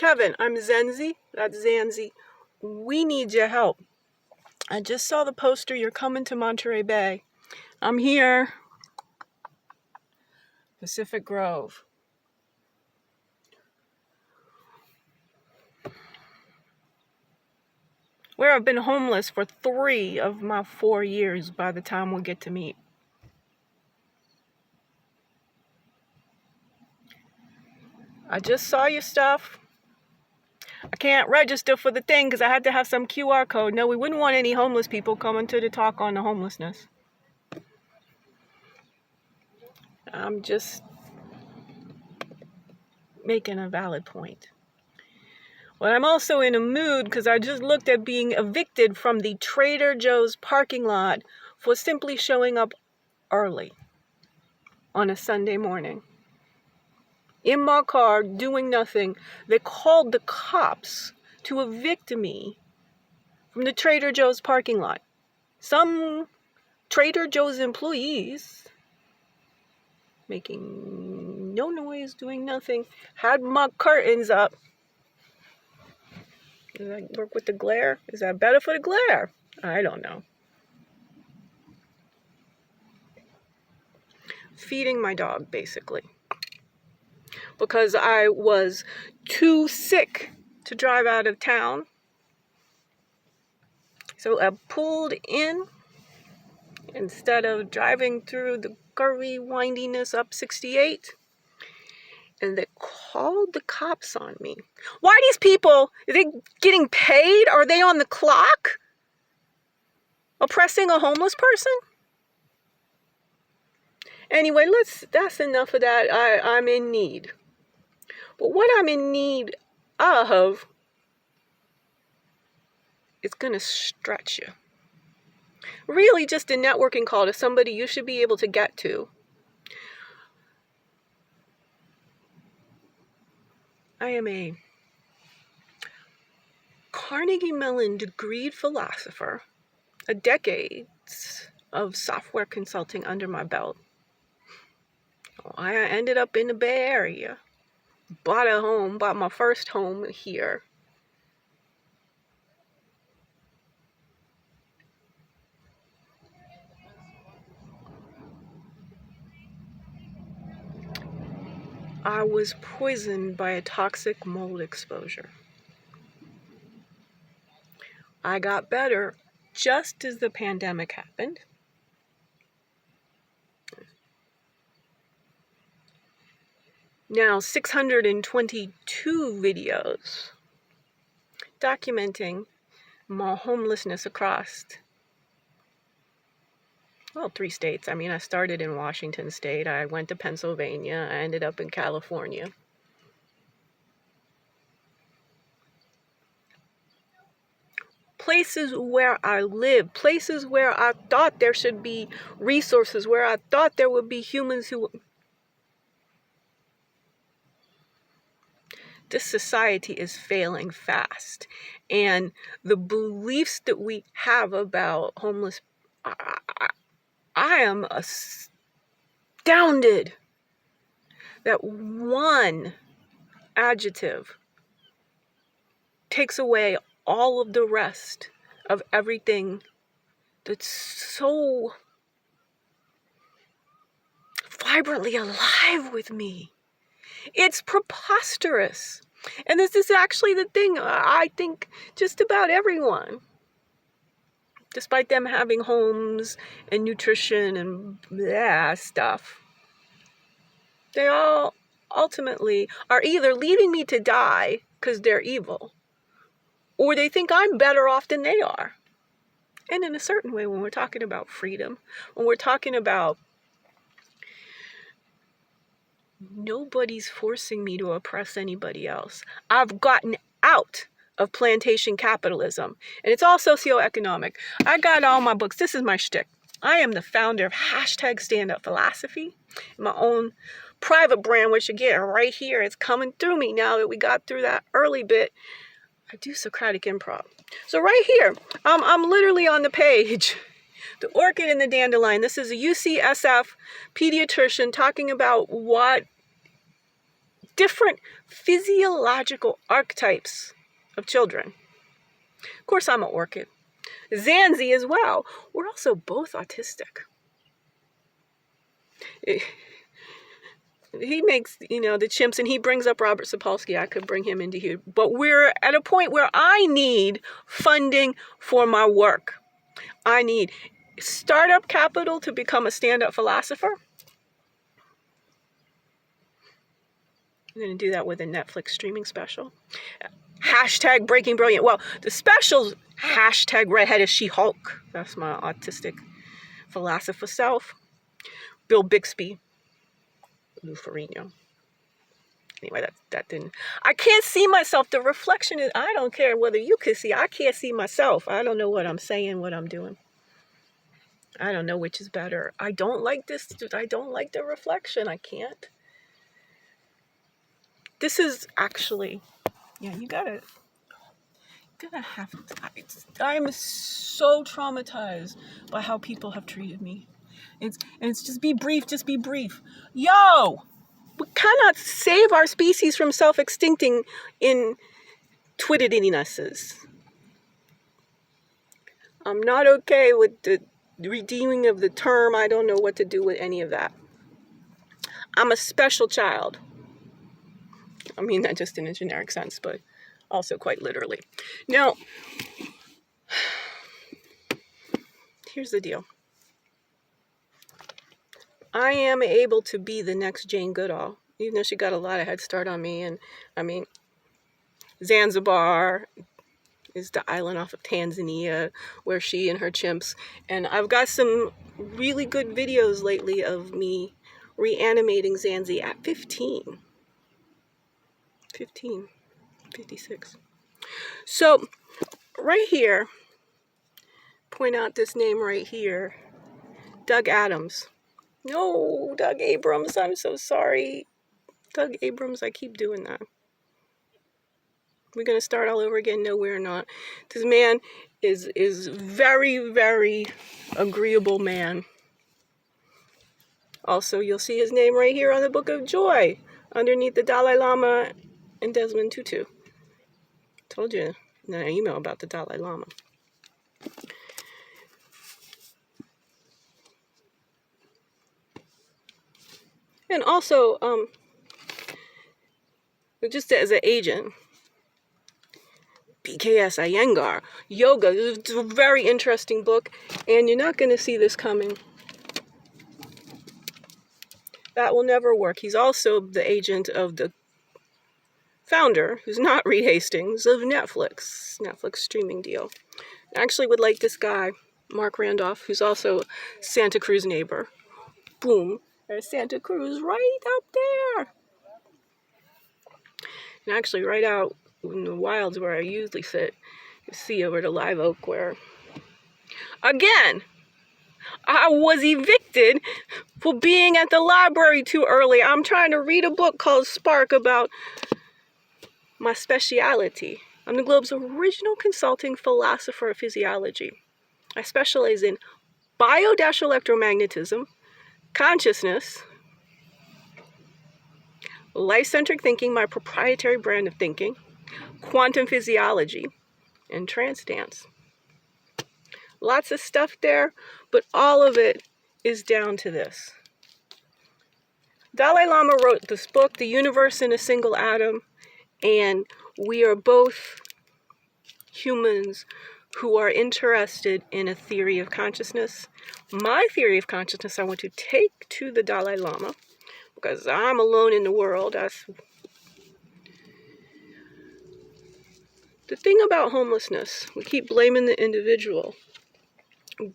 Kevin, I'm Zenzi. That's Zanzi. We need your help. I just saw the poster. You're coming to Monterey Bay. I'm here. Pacific Grove. Where I've been homeless for 3 of my 4 years by the time we get to meet. I just saw your stuff. I can't register for the thing because I had to have some QR code. No, we wouldn't want any homeless people coming to the talk on the homelessness. I'm just making a valid point. But I'm also in a mood because I just looked at being evicted from the Trader Joe's parking lot for simply showing up early on a Sunday morning. In my car, doing nothing. They called the cops to evict me from the Trader Joe's parking lot. Some Trader Joe's employees, making no noise, doing nothing, had my curtains up. Does that work with the glare? Is that better for the glare? I don't know. Feeding my dog, basically. Because I was too sick to drive out of town. So I pulled in instead of driving through the curvy windiness up 68. And they called the cops on me. Why these people? Are they getting paid? Are they on the clock? Oppressing a homeless person? Anyway, that's enough of that. I'm in need. But what I'm in need of is going to stretch you. Really just a networking call to somebody you should be able to get to. I am a Carnegie Mellon degreed philosopher, a decades of software consulting under my belt. I ended up in the Bay Area, bought my first home here. I was poisoned by a toxic mold exposure. I got better just as the pandemic happened. Now 622 videos documenting my homelessness across 3 states. I mean, I started in Washington State. I went to Pennsylvania. I ended up in California. Places where I live, places where I thought there should be resources, where I thought there would be humans who... This society is failing fast. And the beliefs that we have about homeless... I am astounded that one adjective takes away all of the rest of everything that's so vibrantly alive with me. It's preposterous. And this is actually the thing, I think just about everyone, despite them having homes and nutrition and stuff, they all ultimately are either leaving me to die because they're evil, or they think I'm better off than they are. And in a certain way, when we're talking about freedom, when we're talking about nobody's forcing me to oppress anybody else. I've gotten out of plantation capitalism. And it's all socioeconomic. I got all my books. This is my shtick. I am the founder of #StandUp Philosophy, my own private brand, which again, right here, it's coming through me now that we got through that early bit. I do Socratic improv. So right here, I'm literally on the page. The orchid and the dandelion. This is a UCSF pediatrician talking about what different physiological archetypes of children. Of course, I'm an orchid. Zanzi as well. We're also both autistic. He makes, the chimps, and he brings up Robert Sapolsky. I could bring him into here. But we're at a point where I need funding for my work. I need startup capital to become a stand-up philosopher. I'm going to do that with a Netflix streaming special. Hashtag Breaking Brilliant. Well, the special's hashtag Redheaded She-Hulk. That's my autistic philosopher self. Bill Bixby. Lou Ferrigno. Anyway, that didn't... I can't see myself. The reflection is... I don't care whether you can see. I can't see myself. I don't know what I'm saying, what I'm doing. I don't know which is better. I don't like this. I don't like the reflection. I can't. This is actually... Yeah, you gotta have... I'm so traumatized by how people have treated me. It's just be brief, Yo! We cannot save our species from self-extincting in twittidinesses. I'm not okay with the redeeming of the term. I don't know what to do with any of that. I'm a special child. I mean that just in a generic sense, but also quite literally. Now, here's the deal. I am able to be the next Jane Goodall, even though she got a lot of head start on me. And I mean, Zanzibar is the island off of Tanzania where she and her chimps. And I've got some really good videos lately of me reanimating Zanzi at 56. So right here, point out this name right here, Doug Adams. No, Doug Abrams, I'm so sorry. Doug Abrams, I keep doing that. We're going to start all over again? No, we're not. This man is very, very agreeable man. Also, you'll see his name right here on the Book of Joy, underneath the Dalai Lama and Desmond Tutu. Told you in an email about the Dalai Lama. And also, just as an agent, BKS Iyengar, Yoga. It's a very interesting book, and you're not going to see this coming. That will never work. He's also the agent of the founder, who's not Reed Hastings, of Netflix streaming deal. I actually would like this guy, Mark Randolph, who's also Santa Cruz neighbor. Boom. There's Santa Cruz right up there. And actually right out in the wilds where I usually sit, you see over to Live Oak where, again, I was evicted for being at the library too early. I'm trying to read a book called Spark about my speciality. I'm the Globe's original consulting philosopher of physiology. I specialize in bio-electromagnetism, consciousness, life-centric thinking, my proprietary brand of thinking, quantum physiology, and trance dance. Lots of stuff there, but all of it is down to this. Dalai Lama wrote this book, The Universe in a Single Atom, and we are both humans who are interested in a theory of consciousness. My theory of consciousness I want to take to the Dalai Lama, because I'm alone in the world. That's the thing about homelessness. We keep blaming the individual,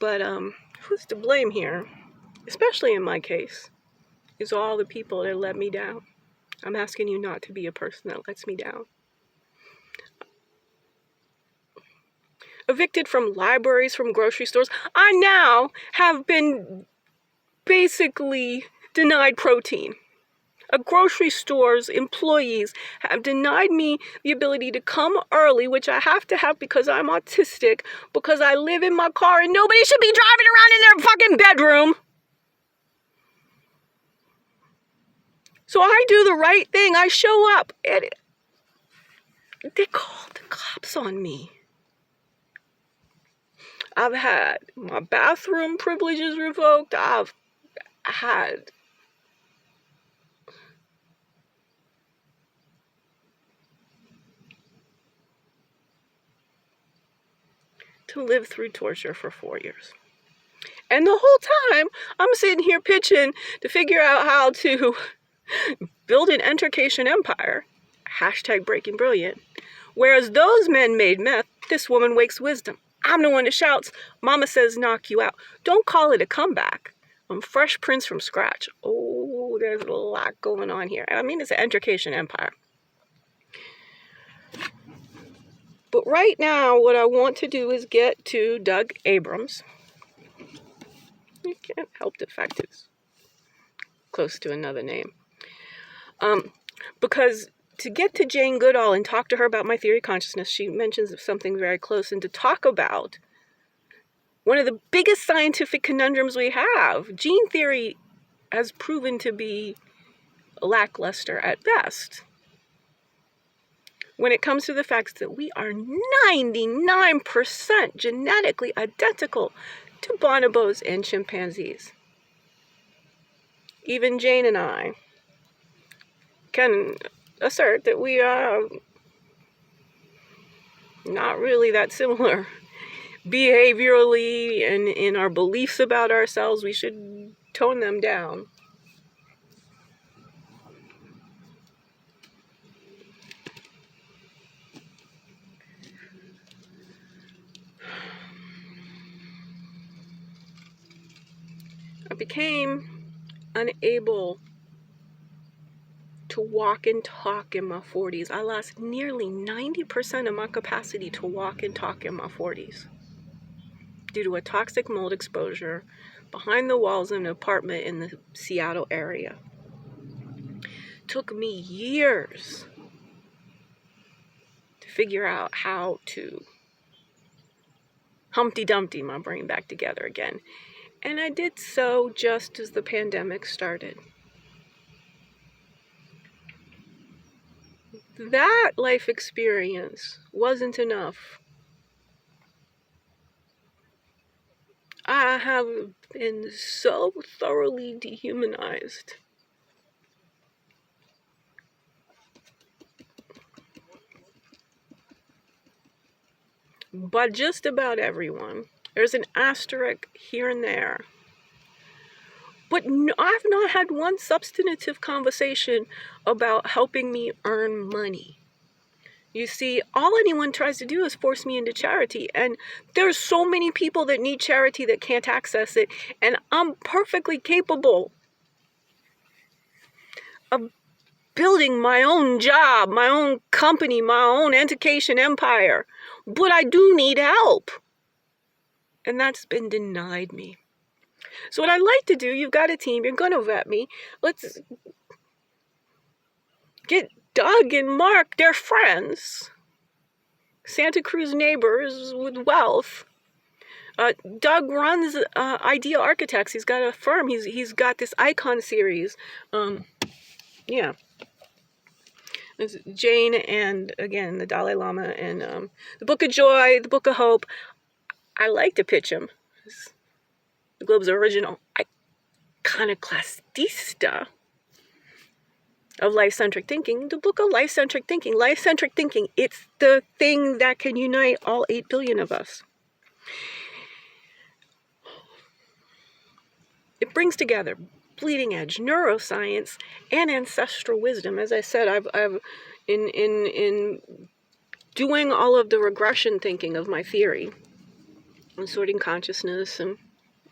but who's to blame here? Especially in my case, is all the people that let me down. I'm asking you not to be a person that lets me down. Evicted from libraries, from grocery stores. I now have been basically denied protein. A grocery store's employees have denied me the ability to come early, which I have to have because I'm autistic, because I live in my car and nobody should be driving around in their fucking bedroom. So I do the right thing. I show up. And they called the cops on me. I've had my bathroom privileges revoked. I've had to live through torture for 4 years. And the whole time, I'm sitting here pitching to figure out how to build an entercation empire. Hashtag breaking brilliant. Whereas those men made meth, this woman wakes wisdom. I'm the one that shouts, mama says knock you out. Don't call it a comeback. I'm Fresh Prince from scratch. Oh, there's a lot going on here. I mean, it's an entercation empire. But right now, what I want to do is get to Doug Abrams. You can't help the fact it's close to another name. Because to get to Jane Goodall and talk to her about my theory of consciousness, she mentions something very close, and to talk about one of the biggest scientific conundrums we have. Gene theory has proven to be lackluster at best when it comes to the facts that we are 99% genetically identical to bonobos and chimpanzees. Even Jane and I can assert that we are not really that similar behaviorally and in our beliefs about ourselves. We should tone them down. I became unable to walk and talk in my 40s. I lost nearly 90% of my capacity to walk and talk in my 40s due to a toxic mold exposure behind the walls of an apartment in the Seattle area. It took me years to figure out how to Humpty Dumpty my brain back together again. And I did so just as the pandemic started. That life experience wasn't enough. I have been so thoroughly dehumanized. But just about everyone. There's an asterisk here and there. But I've not had one substantive conversation about helping me earn money. You see, all anyone tries to do is force me into charity. And there's so many people that need charity that can't access it. And I'm perfectly capable of building my own job, my own company, my own education empire. But I do need help. And that's been denied me. So what I'd like to do, you've got a team, you're going to vet me. Let's get Doug and Mark, they're friends. Santa Cruz neighbors with wealth. Doug runs Idea Architects. He's got a firm. He's got this icon series. Yeah. It's Jane and, again, the Dalai Lama and the Book of Joy, the Book of Hope. I like to pitch him. The Globe's original iconoclastista of life-centric thinking. The book of life-centric thinking. Life-centric thinking, it's the thing that can unite all 8 billion of us. It brings together bleeding edge neuroscience and ancestral wisdom. As I said, I've in doing all of the regression thinking of my theory and sorting consciousness and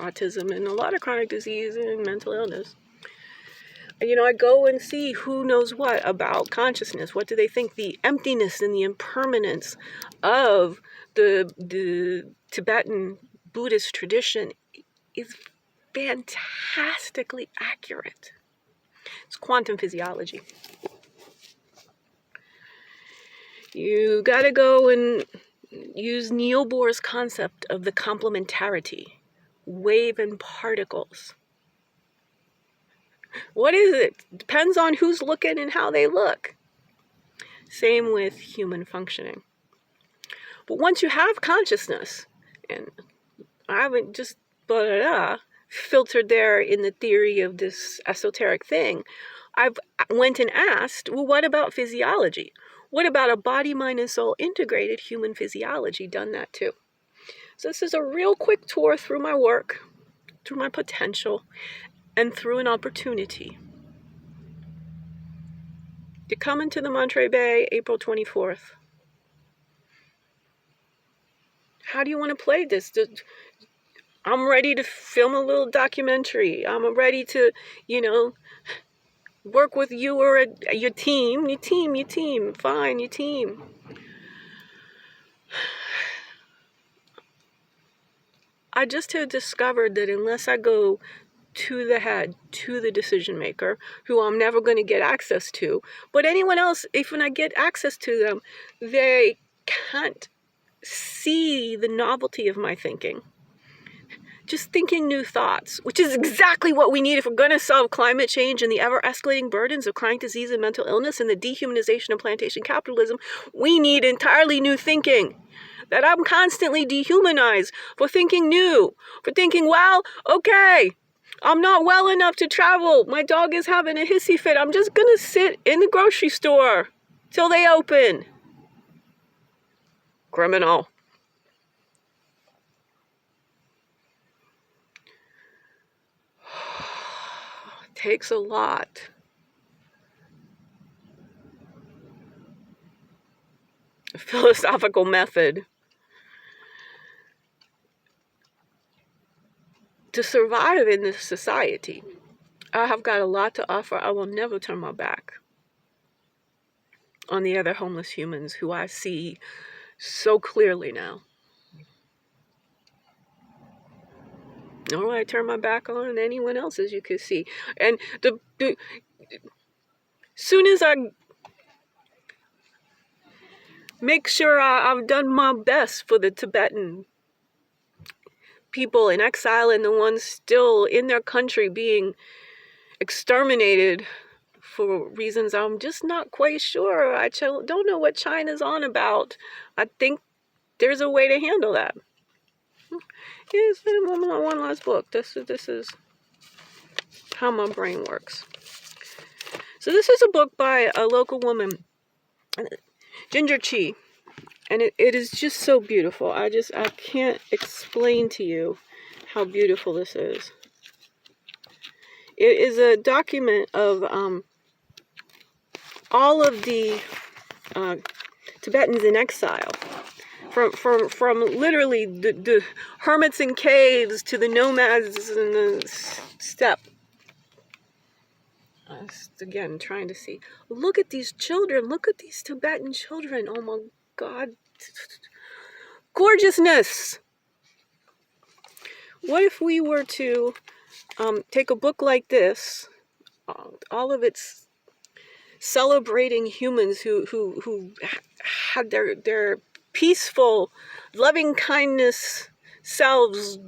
autism and a lot of chronic disease and mental illness. I go and see who knows what about consciousness. What do they think? The emptiness and the impermanence of the Tibetan Buddhist tradition is fantastically accurate. It's quantum physiology. You got to go and use Niels Bohr's concept of the complementarity, wave and particles. What is it? Depends on who's looking and how they look. Same with human functioning. But once you have consciousness, and I haven't just filtered there in the theory of this esoteric thing, I've went and asked, well, what about physiology? What about a body, mind, and soul integrated human physiology? Done that too. So this is a real quick tour through my work, through my potential, and through an opportunity. To come into the Monterey Bay, April 24th. How do you want to play this? I'm ready to film a little documentary. I'm ready to, work with you or your team. Fine, your team. I just have discovered that unless I go to the head, to the decision maker, who I'm never going to get access to, but anyone else, if when I get access to them, they can't see the novelty of my thinking. Just thinking new thoughts, which is exactly what we need if we're going to solve climate change and the ever-escalating burdens of chronic disease and mental illness and the dehumanization of plantation capitalism. We need entirely new thinking. That I'm constantly dehumanized for thinking new, for thinking, well, okay, I'm not well enough to travel. My dog is having a hissy fit. I'm just going to sit in the grocery store till they open. Criminal. Takes a lot. A philosophical method to survive in this society. I have got a lot to offer. I will never turn my back on the other homeless humans who I see so clearly now. Nor will I turn my back on anyone else, as you can see. And soon as I make sure I've done my best for the Tibetan people in exile and the ones still in their country being exterminated for reasons I'm just not quite sure. I don't know what China's on about. I think there's a way to handle that. Here's one last book. This is how my brain works. So this is a book by a local woman, Ginger Chi, and it is just so beautiful. I can't explain to you how beautiful this is. It is a document of all of the Tibetans in exile, from literally the hermits in caves to the nomads in the steppe. Again, trying to see. Look at these children. Look at these Tibetan children. Oh my God. Gorgeousness. What if we were to take a book like this, all of its celebrating humans who had their peaceful, loving kindness selves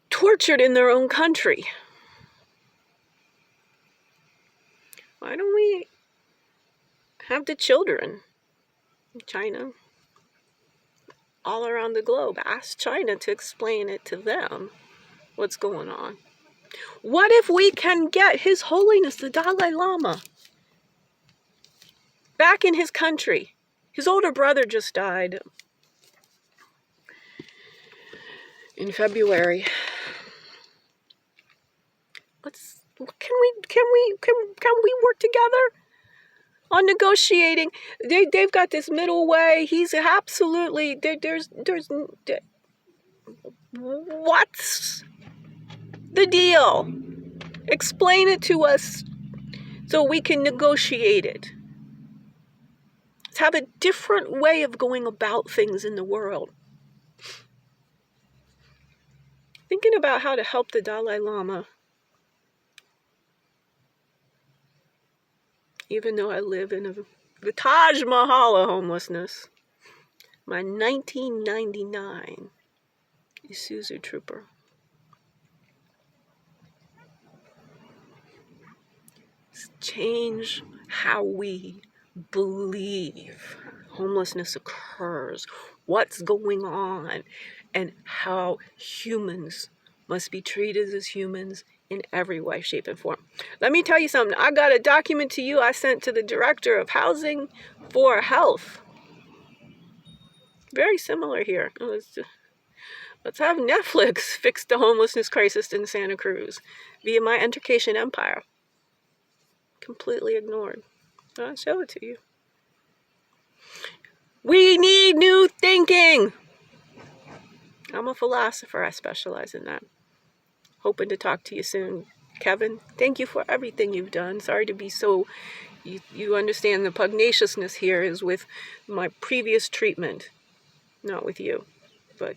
tortured in their own country. Why don't we have the children in China, all around the globe, ask China to explain it to them what's going on? What if we can get His Holiness the Dalai Lama back in his country? His older brother just died in February. Can we work together on negotiating? They've got this middle way. He's absolutely there's what's the deal? Explain it to us so we can negotiate it. Let's have a different way of going about things in the world. Thinking about how to help the Dalai Lama. Even though I live in the Taj Mahal of homelessness. My 1999 Isuzu Trooper. Change how we believe homelessness occurs, what's going on, and how humans must be treated as humans in every way, shape, and form. Let me tell you something. I got a document to you I sent to the Director of Housing for Health. Very similar here. Let's have Netflix fix the homelessness crisis in Santa Cruz via my education empire. Completely ignored. I'll show it to you. We need new thinking. I'm a philosopher. I specialize in that. Hoping to talk to you soon. Kevin, thank you for everything you've done. Sorry to be so... You understand the pugnaciousness here is with my previous treatment. Not with you. But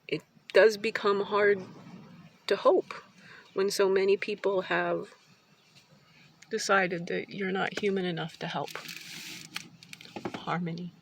it does become hard to hope when so many people have decided that you're not human enough to help. Harmony.